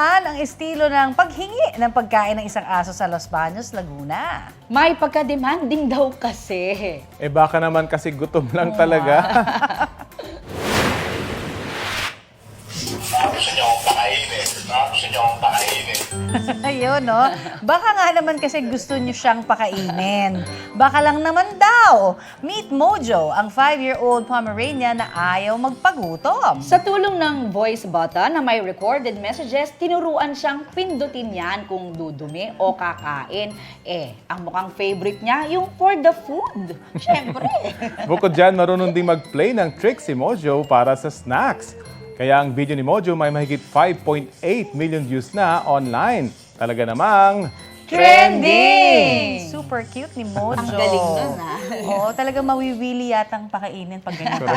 Saan ang estilo ng paghingi ng pagkain ng isang aso sa Los Baños, Laguna? May pagka-demanding daw kasi. Eh baka naman kasi gutom lang talaga. Gusto niyo akong pakainin. Gusto niyo akong pakainin. Ayun, no? Baka nga naman kasi gusto niyo siyang pakainin. Baka lang naman daw. Meet Mojo, ang 5-year-old Pomeranian na ayaw magpagutom. Sa tulong ng voice button na may recorded messages, tinuruan siyang pindutin yan kung dudumi o kakain. Ang mukhang favorite niya, yung for the food. Siyempre. Bukod dyan, marunong din mag-play ng tricks si Mojo para sa snacks. Kaya ang video ni Mojo may mahigit 5.8 million views na online. Talaga namang Trending! Super cute ni Mojo. Ang galing nun, ha? Oo, talagang mawiwili yatang pakainin pag ganyan.